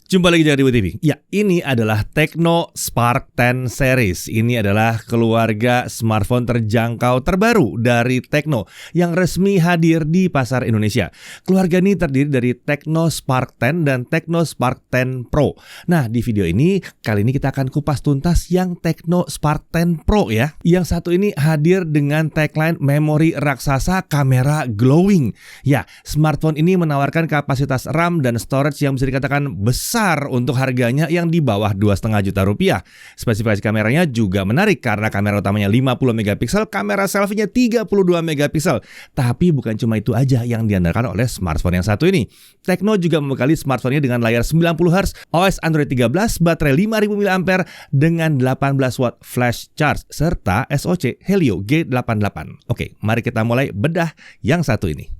Jumpa lagi di Ribu TV. Ya, ini adalah Tecno Spark 10 Series. Ini adalah keluarga smartphone terjangkau terbaru dari Tecno yang resmi hadir di pasar Indonesia. Keluarga ini terdiri dari Tecno Spark 10 dan Tecno Spark 10 Pro. Nah, di video ini kali ini kita akan kupas tuntas yang Tecno Spark 10 Pro ya. Yang satu ini hadir dengan tagline memori raksasa, kamera glowing. Ya, smartphone ini menawarkan kapasitas RAM dan storage yang bisa dikatakan besar untuk harganya yang di bawah 2,5 juta rupiah. Spesifikasi kameranya juga menarik karena kamera utamanya 50 megapiksel, kamera selfie-nya 32 megapiksel. Tapi bukan cuma itu aja yang diandalkan oleh smartphone yang satu ini. Tecno juga membekali smartphone-nya dengan layar 90 Hz, OS Android 13, baterai 5000 mAh dengan 18 watt flash charge serta SoC Helio G88. Oke, mari kita mulai bedah yang satu ini.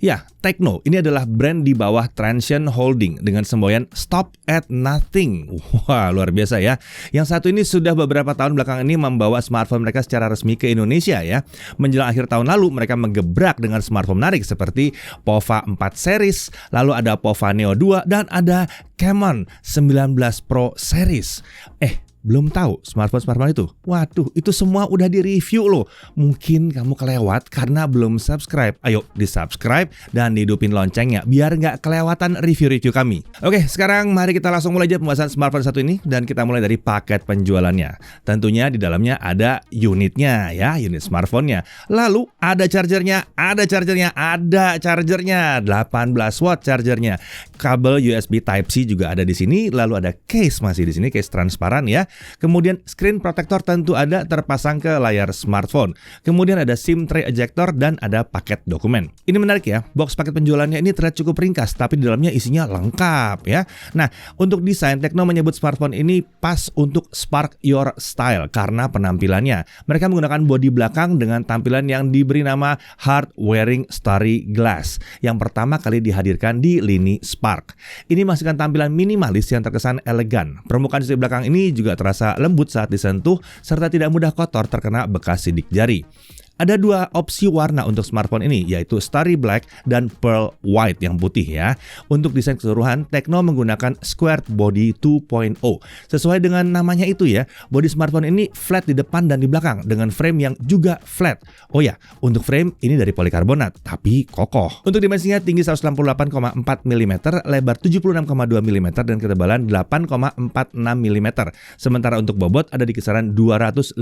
Ya, Tecno ini adalah brand di bawah Transsion Holding dengan semboyan Stop at Nothing. Wah, luar biasa ya. Yang satu ini sudah beberapa tahun belakangan ini membawa smartphone mereka secara resmi ke Indonesia ya. Menjelang akhir tahun lalu mereka menggebrak dengan smartphone menarik seperti Pova 4 Series, lalu ada Pova Neo 2 dan ada Camon 19 Pro Series. Belum tahu smartphone itu? Waduh, itu semua udah di-review loh. Mungkin kamu kelewat karena belum subscribe. Ayo di-subscribe dan dihidupin loncengnya biar nggak kelewatan review-review kami. Oke, sekarang mari kita langsung mulai aja pembahasan smartphone satu ini. Dan kita mulai dari paket penjualannya. Tentunya di dalamnya ada unitnya ya, unit smartphone-nya. Lalu ada chargernya, ada 18 watt chargernya. Kabel USB Type-C juga ada di sini. Lalu ada case masih di sini, case transparan ya. Kemudian screen protector tentu ada terpasang ke layar smartphone. Kemudian ada SIM tray ejector dan ada paket dokumen. Ini menarik ya, box paket penjualannya ini terlihat cukup ringkas, tapi di dalamnya isinya lengkap ya. Nah, untuk desain Tecno menyebut smartphone ini pas untuk spark your style karena penampilannya. Mereka menggunakan bodi belakang dengan tampilan yang diberi nama Hard Wearing Starry Glass yang pertama kali dihadirkan di lini Spark. Ini menghasilkan tampilan minimalis yang terkesan elegan. Permukaan sisi belakang ini juga terasa lembut saat disentuh serta tidak mudah kotor terkena bekas sidik jari. Ada dua opsi warna untuk smartphone ini, yaitu Starry Black dan Pearl White yang putih ya. Untuk desain keseluruhan, Tecno menggunakan Squared Body 2.0. Sesuai dengan namanya itu ya, bodi smartphone ini flat di depan dan di belakang dengan frame yang juga flat. Oh ya, untuk frame ini dari polikarbonat, tapi kokoh. Untuk dimensinya tinggi 168,4 mm, lebar 76,2 mm dan ketebalan 8,46 mm. Sementara untuk bobot ada di kisaran 205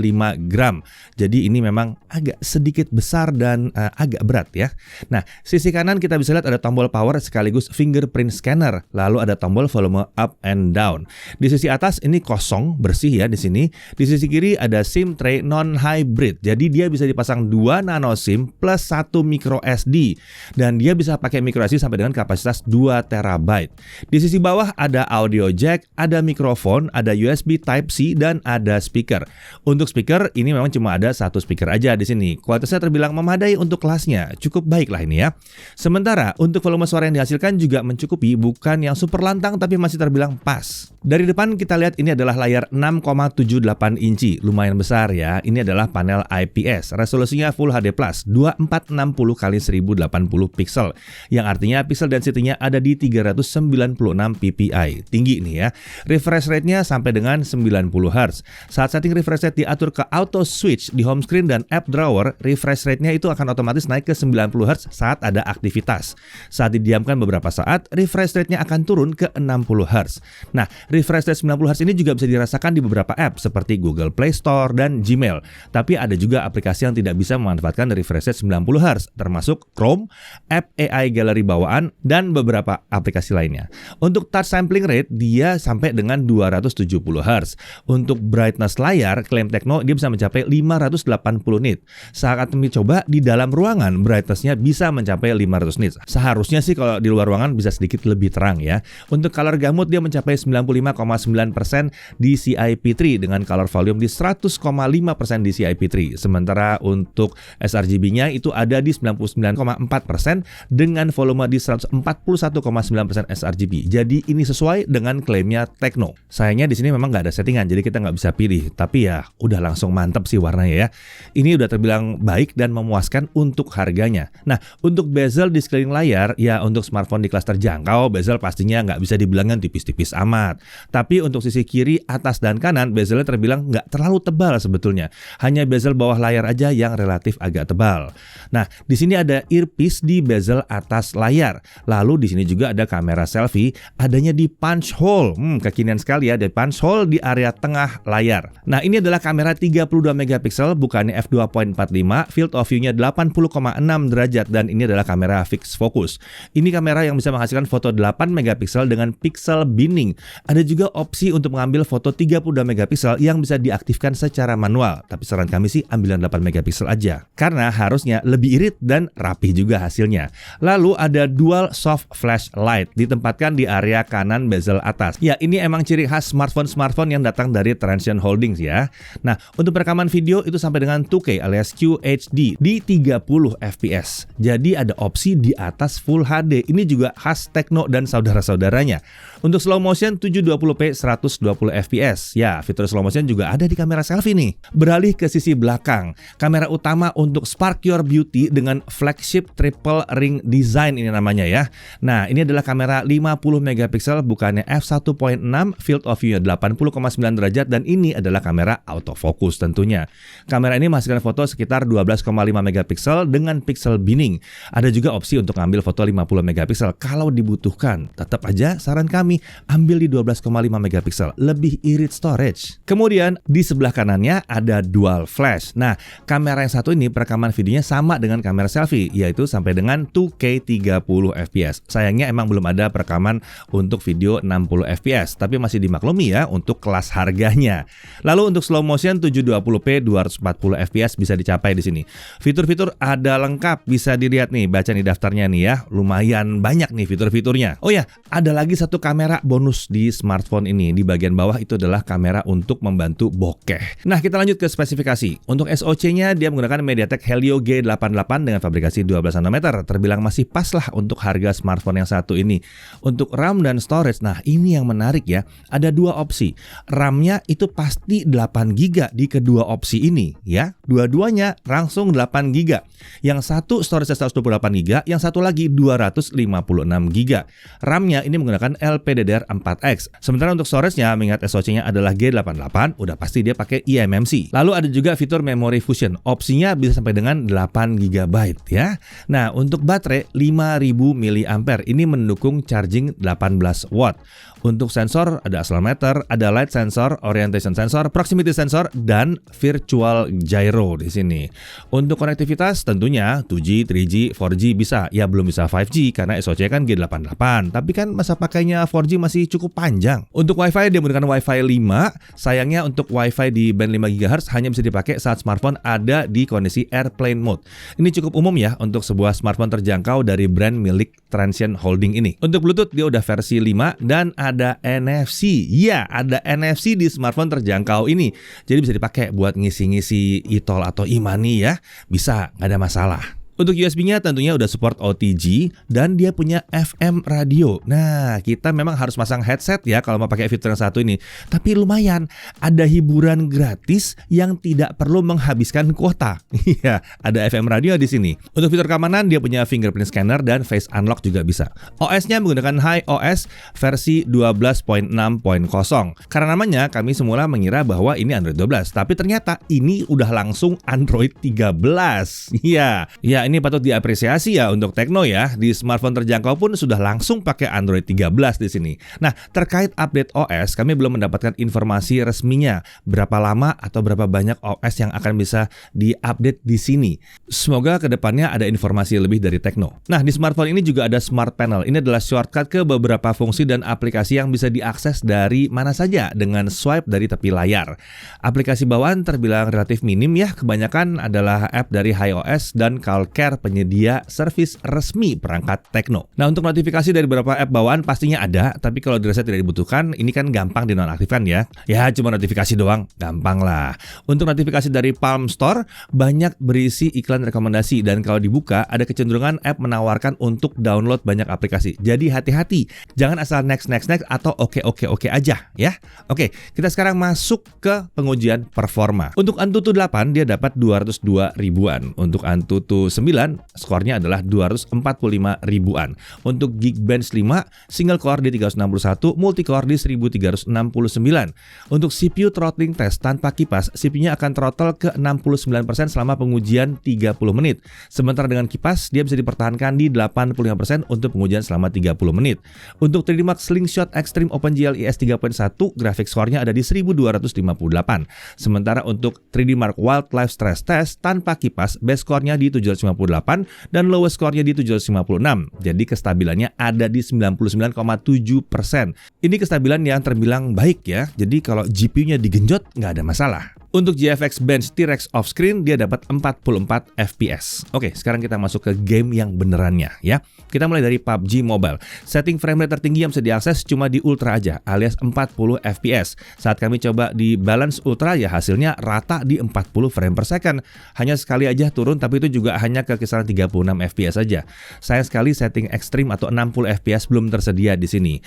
gram. Jadi ini memang agak sedikit besar dan agak berat ya. Nah, sisi kanan kita bisa lihat ada tombol power sekaligus fingerprint scanner. Lalu ada tombol volume up and down. Di sisi atas ini kosong, bersih ya di sini. Di sisi kiri ada SIM tray non-hybrid. Jadi dia bisa dipasang 2 nano SIM plus 1 micro SD. Dan dia bisa pakai micro SD sampai dengan kapasitas 2 terabyte. Di sisi bawah ada audio jack, ada mikrofon, ada USB Type-C dan ada speaker. Untuk speaker ini memang cuma ada satu speaker aja di sini. Kualitasnya terbilang memadai untuk kelasnya, cukup baik lah ini ya. Sementara untuk volume suara yang dihasilkan juga mencukupi, bukan yang super lantang tapi masih terbilang pas. Dari depan kita lihat ini adalah layar 6,78 inci, lumayan besar ya. Ini adalah panel IPS, resolusinya Full HD+, 2460 x 1080 pixel, yang artinya pixel density-nya ada di 396 ppi. Tinggi nih ya. Refresh rate-nya sampai dengan 90 Hz. Saat setting refresh rate diatur ke auto switch di home screen dan app drawer, refresh rate-nya itu akan otomatis naik ke 90 Hz saat ada aktivitas. Saat didiamkan beberapa saat, refresh rate-nya akan turun ke 60 Hz. Nah, refresh rate 90 Hz ini juga bisa dirasakan di beberapa app seperti Google Play Store dan Gmail. Tapi ada juga aplikasi yang tidak bisa memanfaatkan refresh rate 90 Hz, termasuk Chrome, app AI Gallery bawaan, dan beberapa aplikasi lainnya. Untuk touch sampling rate, dia sampai dengan 270 Hz. Untuk brightness layar, klaim Tecno dia bisa mencapai 580 nit. Saat kami coba di dalam ruangan, brightness-nya bisa mencapai 500 nits. Seharusnya sih kalau di luar ruangan bisa sedikit lebih terang ya. Untuk color gamut dia mencapai 95,9% DCI-P3 dengan color volume di 100,5% DCI-P3. Sementara untuk sRGB-nya itu ada di 99,4% dengan volume di 141,9% sRGB. Jadi ini sesuai dengan klaimnya Tecno. Sayangnya di sini memang nggak ada settingan, jadi kita nggak bisa pilih. Tapi ya udah langsung mantep sih warnanya ya. Ini udah terbilang terbilang baik dan memuaskan untuk harganya. Nah, untuk bezel di sekeliling layar, ya untuk smartphone di kelas terjangkau, bezel pastinya nggak bisa dibilang tipis-tipis amat. Tapi untuk sisi kiri, atas, dan kanan, bezelnya terbilang nggak terlalu tebal sebetulnya. Hanya bezel bawah layar aja yang relatif agak tebal. Nah, di sini ada earpiece di bezel atas layar. Lalu di sini juga ada kamera selfie, adanya di punch hole. Kekinian sekali ya, ada punch hole di area tengah layar. Nah, ini adalah kamera 32 megapiksel, bukannya f2.45, field of view-nya 80,6 derajat, dan ini adalah kamera fixed focus. Ini kamera yang bisa menghasilkan foto 8 megapiksel dengan pixel binning. Ada juga opsi untuk mengambil foto 32 megapiksel yang bisa diaktifkan secara manual. Tapi saran kami sih ambil yang 8 megapiksel aja, karena harusnya lebih irit dan rapih juga hasilnya. Lalu ada dual soft flash light, ditempatkan di area kanan bezel atas. Ya, ini emang ciri khas smartphone yang datang dari Transsion Holdings ya. Nah, untuk perekaman video itu sampai dengan 2K alias QHD di 30 fps. Jadi ada opsi di atas Full HD. Ini juga khas Tecno dan saudara-saudaranya. Untuk slow motion 720p 120 fps. Ya, fitur slow motion juga ada di kamera selfie nih. Beralih ke sisi belakang, kamera utama untuk Spark Your Beauty dengan flagship triple ring design ini namanya ya. Nah, ini adalah kamera 50 megapiksel, bukannya f1.6, field of view 80,9 derajat, dan ini adalah kamera autofocus tentunya. Kamera ini menghasilkan foto sekitar 12,5 megapiksel dengan pixel binning. Ada juga opsi untuk ngambil foto 50 megapiksel kalau dibutuhkan. Tetap aja saran kami ambil di 12,5 megapiksel, lebih irit storage. Kemudian di sebelah kanannya ada dual flash. Nah, kamera yang satu ini perekaman videonya sama dengan kamera selfie, yaitu sampai dengan 2K 30 fps. Sayangnya emang belum ada perekaman untuk video 60 fps, tapi masih dimaklumi ya untuk kelas harganya. Lalu untuk slow motion 720p 240 fps bisa dicapai di sini. Fitur-fitur ada lengkap, bisa dilihat nih, baca nih daftarnya nih ya. Lumayan banyak nih fitur-fiturnya. Oh ya, ada lagi satu kamera bonus di smartphone ini. Di bagian bawah itu adalah kamera untuk membantu bokeh. Nah, kita lanjut ke spesifikasi. Untuk SoC-nya dia menggunakan MediaTek Helio G88 dengan fabrikasi 12 nanometer. Terbilang masih pas lah untuk harga smartphone yang satu ini. Untuk RAM dan storage, nah ini yang menarik ya. Ada dua opsi. RAM-nya itu pasti 8 GB di kedua opsi ini ya. Dua-duanya langsung 8 GB. Yang satu storage 128 GB, yang satu lagi 256 GB. RAM-nya ini menggunakan LPDDR4X. Sementara untuk storage-nya, mengingat SoC-nya adalah G88, udah pasti dia pakai eMMC. Lalu ada juga fitur Memory Fusion. Opsinya bisa sampai dengan 8 GB ya. Nah, untuk baterai 5000 mAh. Ini mendukung charging 18 watt. Untuk sensor ada accelerometer, ada light sensor, orientation sensor, proximity sensor, dan virtual gyro di sini. Untuk konektivitas tentunya 2G, 3G, 4G bisa. Ya belum bisa 5G karena SoC kan G88. Tapi kan masa pakainya 4G masih cukup panjang. Untuk Wi-Fi dia menggunakan Wi-Fi 5. Sayangnya untuk Wi-Fi di band 5 GHz hanya bisa dipakai saat smartphone ada di kondisi airplane mode. Ini cukup umum ya untuk sebuah smartphone terjangkau dari brand milik Transsion Holding ini. Untuk Bluetooth dia udah versi 5 dan ada NFC. Ya, ada NFC di smartphone terjangkau ini. Jadi bisa dipakai buat ngisi-ngisi e-tol atau e-money ya. Bisa, nggak ada masalah. Untuk USB-nya tentunya udah support OTG dan dia punya FM radio. Nah, kita memang harus pasang headset ya kalau mau pakai fitur yang satu ini. Tapi lumayan, ada hiburan gratis yang tidak perlu menghabiskan kuota. Iya, ada FM radio di sini. Untuk fitur keamanan dia punya fingerprint scanner dan face unlock juga bisa. OS-nya menggunakan HiOS versi 12.6.0. Karena namanya kami semula mengira bahwa ini Android 12, tapi ternyata ini udah langsung Android 13. Iya. Ya, ini patut diapresiasi ya untuk Tecno ya. Di smartphone terjangkau pun sudah langsung pakai Android 13 di sini. Nah, terkait update OS, kami belum mendapatkan informasi resminya berapa lama atau berapa banyak OS yang akan bisa diupdate di sini. Semoga kedepannya ada informasi lebih dari Tecno. Nah, di smartphone ini juga ada Smart Panel. Ini adalah shortcut ke beberapa fungsi dan aplikasi yang bisa diakses dari mana saja dengan swipe dari tepi layar. Aplikasi bawaan terbilang relatif minim ya. Kebanyakan adalah app dari HiOS dan CalCam Care, penyedia servis resmi perangkat Tecno. Nah, untuk notifikasi dari beberapa app bawaan pastinya ada, tapi kalau dirasa tidak dibutuhkan, ini kan gampang dinonaktifkan ya. Ya, cuma notifikasi doang, gampang lah. Untuk notifikasi dari Palm Store, banyak berisi iklan rekomendasi, dan kalau dibuka, ada kecenderungan app menawarkan untuk download banyak aplikasi. Jadi hati-hati, jangan asal next atau oke aja ya. Oke, kita sekarang masuk ke pengujian performa. Untuk Antutu 8 dia dapat 202 ribuan. Untuk Antutu 9 skornya adalah 245 ribuan. Untuk Geekbench 5 single core di 361, multi core di 1369. Untuk CPU throttling test tanpa kipas, CPU-nya akan throttle ke 69% selama pengujian 30 menit. Sementara dengan kipas dia bisa dipertahankan di 85% untuk pengujian selama 30 menit. Untuk 3D Mark Slingshot Extreme OpenGL IS 3.1 grafik skornya ada di 1258. Sementara untuk 3D Mark Wildlife Stress Test tanpa kipas base skornya di 758 dan lowest skornya di 756. Jadi kestabilannya ada di 99,7%. Ini kestabilan yang terbilang baik ya. Jadi kalau GPU-nya digenjot nggak ada masalah. Untuk GFX Bench T-Rex Offscreen dia dapat 44 FPS. Oke, sekarang kita masuk ke game yang benerannya ya. Kita mulai dari PUBG Mobile. Setting frame rate tertinggi yang bisa diakses cuma di Ultra aja, alias 40 FPS. Saat kami coba di balance Ultra ya hasilnya rata di 40 frame per second. Hanya sekali aja turun, tapi itu juga hanya ke kisaran 36 FPS saja. Sayang sekali setting ekstrim atau 60 FPS belum tersedia di sini.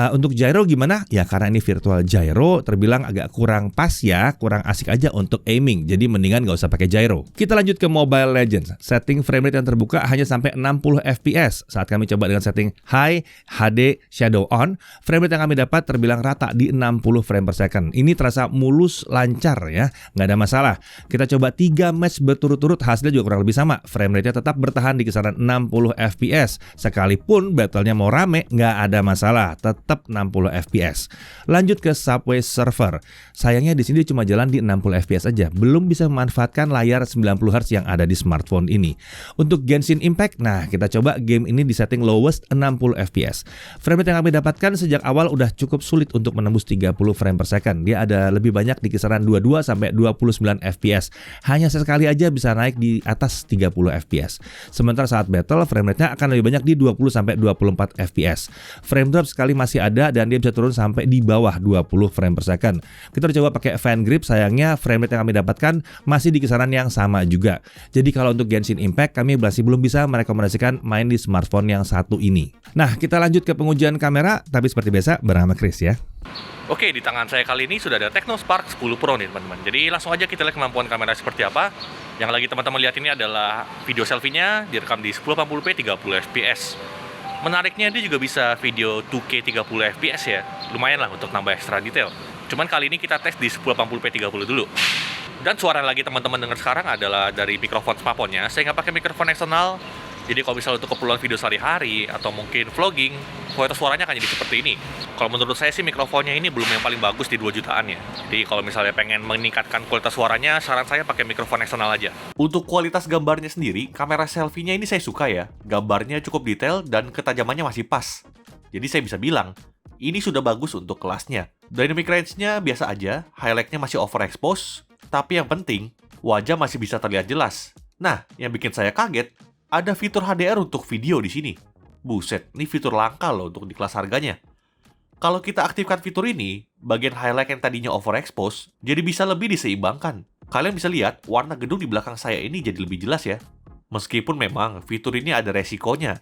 Untuk gyro gimana? Ya karena ini virtual gyro terbilang agak kurang pas ya, kurang asik aja untuk aiming, jadi mendingan nggak usah pakai gyro. Kita lanjut ke Mobile Legends. Setting frame rate yang terbuka hanya sampai 60 FPS. Saat kami coba dengan setting High, HD, Shadow On, frame rate yang kami dapat terbilang rata di 60 frame per second. Ini terasa mulus, lancar ya, nggak ada masalah. Kita coba 3 match berturut-turut, hasilnya juga kurang lebih sama. Frame rate-nya tetap bertahan di kisaran 60 FPS. Sekalipun battle-nya mau rame, nggak ada masalah, tetap 60 FPS. Lanjut ke Subway Surfer. Sayangnya di sini cuma jalan di 60 FPS aja, belum bisa memanfaatkan layar 90Hz yang ada di smartphone ini. Untuk Genshin Impact, nah kita coba game ini di setting lowest 60 FPS. Frame rate yang kami dapatkan sejak awal udah cukup sulit untuk menembus 30 frame per second. Dia ada lebih banyak di kisaran 22 sampai 29 FPS. Hanya sesekali aja bisa naik di atas 30 FPS. Sementara saat battle, frame rate-nya akan lebih banyak di 20 sampai 24 FPS. Frame drop sekali masih ada dan dia bisa turun sampai di bawah 20 frame per second. Kita coba pakai fan grip, sayangnya frame rate yang kami dapatkan masih di kisaran yang sama juga. Jadi kalau untuk Genshin Impact kami masih belum bisa merekomendasikan main di smartphone yang satu ini. Nah, kita lanjut ke pengujian kamera, tapi seperti biasa bersama Chris ya. Oke, di tangan saya kali ini sudah ada Tecno Spark 10 Pro nih teman-teman. Jadi langsung aja kita lihat kemampuan kamera seperti apa. Yang lagi teman-teman lihat ini adalah video selfie-nya direkam di 1080p 30 fps. Menariknya dia juga bisa video 2K 30 fps ya. Lumayan lah untuk nambah ekstra detail. Cuman kali ini kita tes di 1080p 30 dulu. Dan suara yang lagi teman-teman dengar sekarang adalah dari mikrofon smartphone-nya. Saya nggak pakai mikrofon eksternal. Jadi kalau misalnya untuk keperluan video sehari-hari atau mungkin vlogging, kualitas suaranya akan jadi seperti ini. Kalau menurut saya sih mikrofonnya ini belum yang paling bagus di 2 jutaan ya. Jadi kalau misalnya pengen meningkatkan kualitas suaranya, saran saya pakai mikrofon eksternal aja. Untuk kualitas gambarnya sendiri, kamera selfie-nya ini saya suka ya. Gambarnya cukup detail dan ketajamannya masih pas. Jadi saya bisa bilang, ini sudah bagus untuk kelasnya. Dynamic range-nya biasa aja, highlight-nya masih overexpose, tapi yang penting, wajah masih bisa terlihat jelas. Nah, yang bikin saya kaget, ada fitur HDR untuk video di sini. Buset, ini fitur langka loh untuk di kelas harganya. Kalau kita aktifkan fitur ini, bagian highlight yang tadinya overexpose, jadi bisa lebih diseimbangkan. Kalian bisa lihat, warna gedung di belakang saya ini jadi lebih jelas ya. Meskipun memang fitur ini ada resikonya.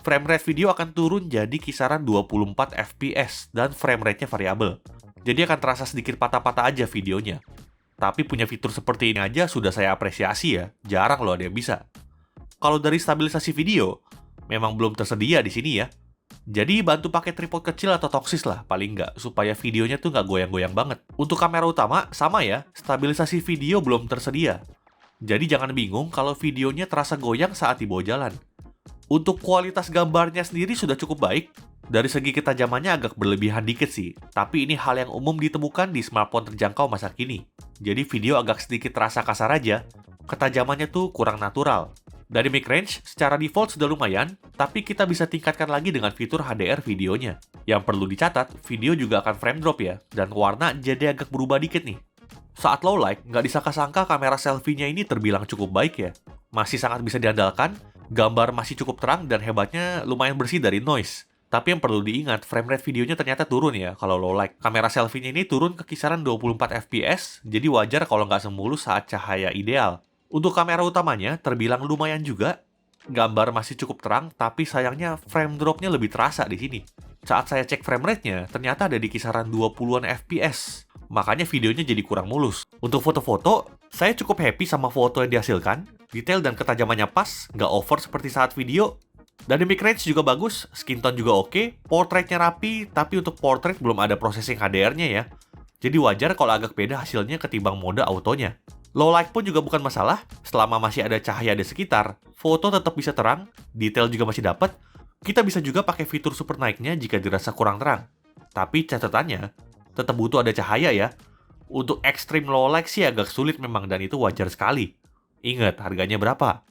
Frame rate video akan turun jadi kisaran 24 fps dan frame rate-nya variabel. Jadi akan terasa sedikit patah-patah aja videonya. Tapi punya fitur seperti ini aja sudah saya apresiasi ya, jarang loh ada yang bisa. Kalau dari stabilisasi video, memang belum tersedia di sini ya. Jadi bantu pakai tripod kecil atau toksis lah paling nggak, supaya videonya tuh nggak goyang-goyang banget. Untuk kamera utama, sama ya, stabilisasi video belum tersedia. Jadi jangan bingung kalau videonya terasa goyang saat dibawa jalan. Untuk kualitas gambarnya sendiri sudah cukup baik. Dari segi ketajamannya agak berlebihan dikit sih, tapi ini hal yang umum ditemukan di smartphone terjangkau masa kini. Jadi video agak sedikit terasa kasar aja, ketajamannya tuh kurang natural. Dynamic range secara default sudah lumayan, tapi kita bisa tingkatkan lagi dengan fitur HDR videonya. Yang perlu dicatat, video juga akan frame drop ya, dan warna jadi agak berubah dikit nih. Saat low light, nggak disangka-sangka kamera selfie-nya ini terbilang cukup baik ya. masih sangat bisa diandalkan, gambar masih cukup terang, dan hebatnya lumayan bersih dari noise. Tapi yang perlu diingat, frame rate videonya ternyata turun ya kalau low light. Kamera selfie-nya ini turun ke kisaran 24 fps, jadi wajar kalau nggak semulus saat cahaya ideal. Untuk kamera utamanya, terbilang lumayan juga. Gambar masih cukup terang, tapi sayangnya frame drop-nya lebih terasa di sini. Saat saya cek frame rate-nya, ternyata ada di kisaran 20-an fps. Makanya videonya jadi kurang mulus. Untuk foto-foto, saya cukup happy sama foto yang dihasilkan. Detail dan ketajamannya pas, nggak over seperti saat video. Dynamic range juga bagus, skin tone juga oke, portraitnya rapi, tapi untuk portrait belum ada processing HDR-nya ya. Jadi wajar kalau agak beda hasilnya ketimbang mode autonya. Low light pun juga bukan masalah, selama masih ada cahaya di sekitar, foto tetap bisa terang, detail juga masih dapat. Kita bisa juga pakai fitur super night-nya jika dirasa kurang terang. Tapi catatannya, tetap butuh ada cahaya ya. Untuk extreme low light sih agak sulit memang, dan itu wajar sekali. Ingat, harganya berapa?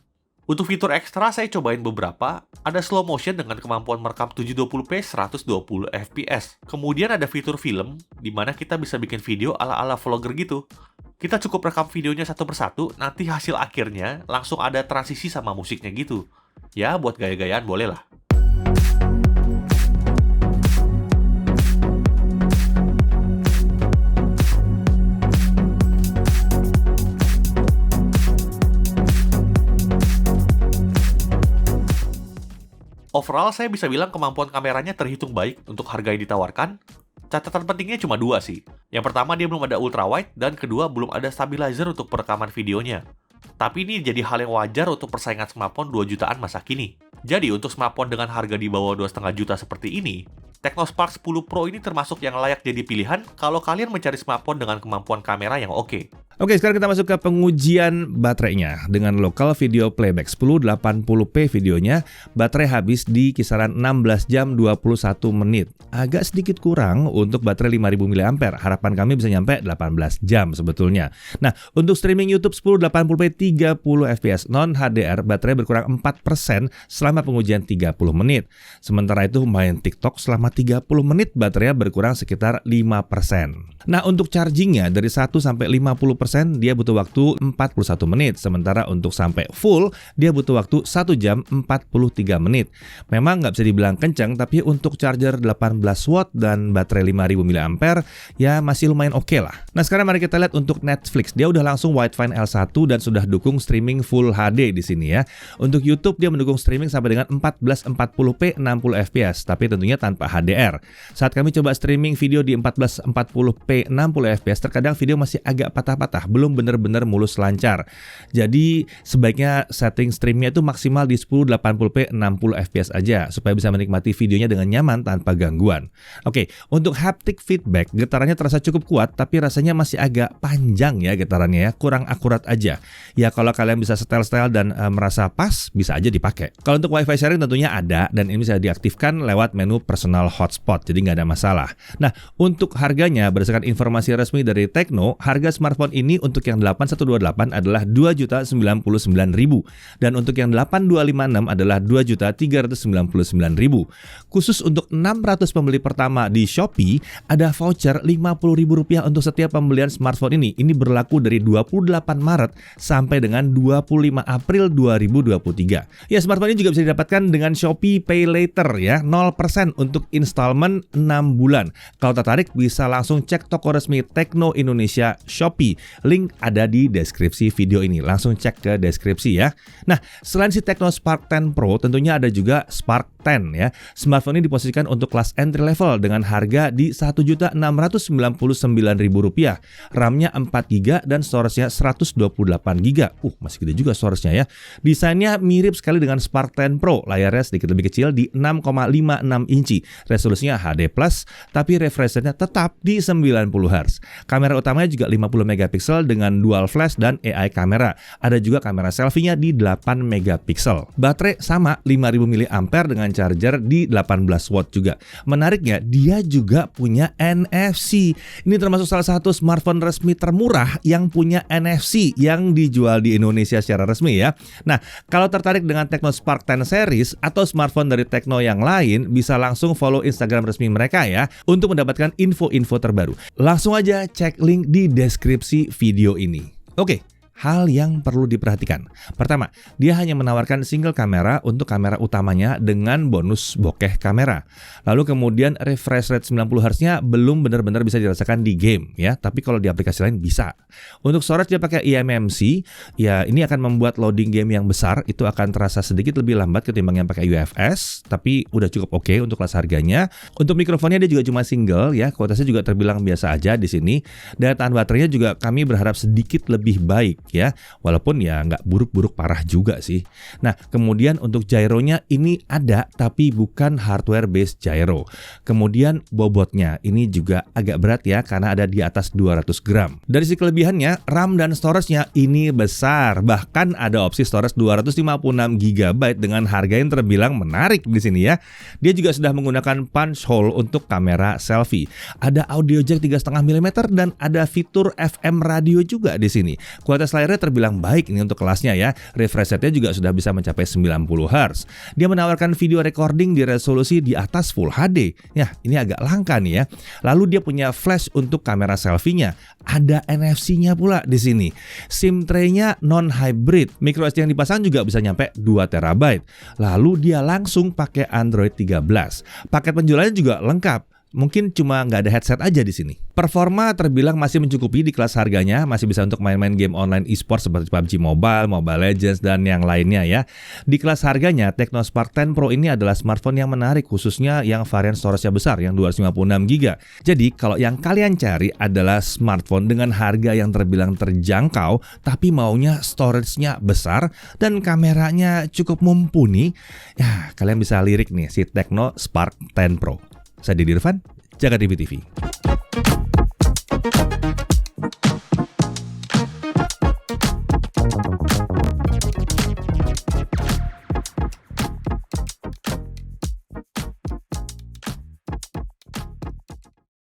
Untuk fitur ekstra saya cobain beberapa, ada slow motion dengan kemampuan merekam 720p 120 fps. Kemudian ada fitur film, di mana kita bisa bikin video ala-ala vlogger gitu. Kita cukup rekam videonya satu persatu, nanti hasil akhirnya langsung ada transisi sama musiknya gitu. Ya, buat gaya-gayaan boleh lah. Overall, saya bisa bilang kemampuan kameranya terhitung baik untuk harga yang ditawarkan. Catatan pentingnya cuma dua sih. Yang pertama, dia belum ada ultrawide, dan kedua, belum ada stabilizer untuk perekaman videonya. Tapi ini jadi hal yang wajar untuk persaingan smartphone 2 jutaan masa kini. Jadi, untuk smartphone dengan harga di bawah 2,5 juta seperti ini, Technospark 10 Pro ini termasuk yang layak jadi pilihan kalau kalian mencari smartphone dengan kemampuan kamera yang oke. Oke, sekarang kita masuk ke pengujian baterainya. Dengan local video playback 1080p videonya, baterai habis di kisaran 16 jam 21 menit. Agak sedikit kurang untuk baterai 5000 mAh. Harapan kami bisa nyampe 18 jam sebetulnya. Nah, untuk streaming YouTube 1080p 30 fps non HDR, baterai berkurang 4% selama pengujian 30 menit. Sementara itu main TikTok selama 30 menit baterainya berkurang sekitar 5%. Nah, untuk chargingnya dari 1 sampai 50% dia butuh waktu 41 menit. Sementara untuk sampai full, dia butuh waktu 1 jam 43 menit. Memang nggak bisa dibilang kencang, tapi untuk charger 18 watt dan baterai 5000 mAh, ya masih lumayan oke lah. Nah, sekarang mari kita lihat untuk Netflix. Dia udah langsung Widevine L1 dan sudah dukung streaming Full HD di sini ya. Untuk YouTube, dia mendukung streaming sampai dengan 1440p 60 fps, tapi tentunya tanpa HDR. Saat kami coba streaming video di 1440p 60 fps, terkadang video masih agak patah-patah, belum benar-benar mulus lancar. Jadi sebaiknya setting streamnya itu maksimal di 1080p 60 fps aja supaya bisa menikmati videonya dengan nyaman tanpa gangguan. Oke, untuk haptic feedback, getarannya terasa cukup kuat tapi rasanya masih agak panjang ya getarannya ya, kurang akurat aja. Ya kalau kalian bisa style-style dan merasa pas, bisa aja dipakai. Kalau untuk Wi-Fi sharing tentunya ada, dan ini bisa diaktifkan lewat menu personal hotspot, jadi nggak ada masalah. Nah, untuk harganya berdasarkan informasi resmi dari Tecno, harga smartphone ini untuk yang 8128 adalah 2.099.000 dan untuk yang 8256 adalah 2.399.000. Khusus untuk 600 pembeli pertama di Shopee ada voucher Rp50.000 untuk setiap pembelian smartphone ini. Ini berlaku dari 28 Maret sampai dengan 25 April 2023. Ya, smartphone ini juga bisa didapatkan dengan Shopee Pay Later ya, 0% untuk installment 6 bulan. Kalau tertarik bisa langsung cek toko resmi Tecno Indonesia Shopee. Link ada di deskripsi video ini. Langsung cek ke deskripsi ya. Nah, selain si Tecno Spark 10 Pro, tentunya ada juga Spark 10 ya. Smartphone ini diposisikan untuk kelas entry level dengan harga di Rp1.699.000. RAM-nya 4GB dan storage-nya 128GB. Masih gede juga storage-nya ya. Desainnya mirip sekali dengan Spark 10 Pro. Layarnya sedikit lebih kecil di 6,56 inci. Resolusinya HD+, tapi refresh rate-nya tetap di 90Hz. Kamera utamanya juga 50 megapiksel dengan dual flash dan AI kamera. Ada juga kamera selfie-nya di 8 megapiksel. Baterai sama 5000 mAh dengan charger di 18 watt juga. Menariknya, dia juga punya NFC. Ini termasuk salah satu smartphone resmi termurah yang punya NFC yang dijual di Indonesia secara resmi ya. Nah, kalau tertarik dengan Tecno Spark 10 series atau smartphone dari Tecno yang lain, bisa langsung follow Instagram resmi mereka ya untuk mendapatkan info-info terbaru. Langsung aja cek link di deskripsi video ini. Oke, hal yang perlu diperhatikan. Pertama, dia hanya menawarkan single kamera untuk kamera utamanya dengan bonus bokeh kamera. Lalu kemudian refresh rate 90Hz-nya belum benar-benar bisa dirasakan di game ya, tapi kalau di aplikasi lain bisa. Untuk storage dia pakai eMMC, ya ini akan membuat loading game yang besar itu akan terasa sedikit lebih lambat ketimbang yang pakai UFS, tapi udah cukup oke untuk kelas harganya. Untuk mikrofonnya dia juga cuma single ya, kualitasnya juga terbilang biasa aja di sini. Daya tahan baterainya juga kami berharap sedikit lebih baik ya, walaupun ya nggak buruk-buruk parah juga sih. Nah kemudian untuk gyronya ini ada tapi bukan hardware based gyro. Kemudian bobotnya ini juga agak berat ya karena ada di atas 200 gram. Dari sisi kelebihannya, RAM dan storage-nya ini besar, bahkan ada opsi storage 256 GB dengan harga yang terbilang menarik di sini ya. Dia juga sudah menggunakan punch hole untuk kamera selfie. Ada audio jack 3,5 mm dan ada fitur FM radio juga di sini. Kualitas layarnya terbilang baik ini untuk kelasnya ya. Refresh rate-nya juga sudah bisa mencapai 90Hz. Dia menawarkan video recording di resolusi di atas Full HD. Ya, ini agak langka nih ya. Lalu dia punya flash untuk kamera selfie-nya. Ada NFC-nya pula di sini. SIM tray-nya non-hybrid. Micro SD yang dipasang juga bisa nyampe 2 TB. Lalu dia langsung pakai Android 13. Paket penjualannya juga lengkap. Mungkin cuma nggak ada headset aja di sini. Performa terbilang masih mencukupi di kelas harganya, masih bisa untuk main-main game online e-sport seperti PUBG Mobile, Mobile Legends, dan yang lainnya ya. Di kelas harganya, Tecno Spark 10 Pro ini adalah smartphone yang menarik, khususnya yang varian storage-nya besar, yang 256 GB. Jadi, kalau yang kalian cari adalah smartphone dengan harga yang terbilang terjangkau, tapi maunya storage-nya besar, dan kameranya cukup mumpuni, ya kalian bisa lirik nih si Tecno Spark 10 Pro. Saya Didi Irfan, Jaga TV TV.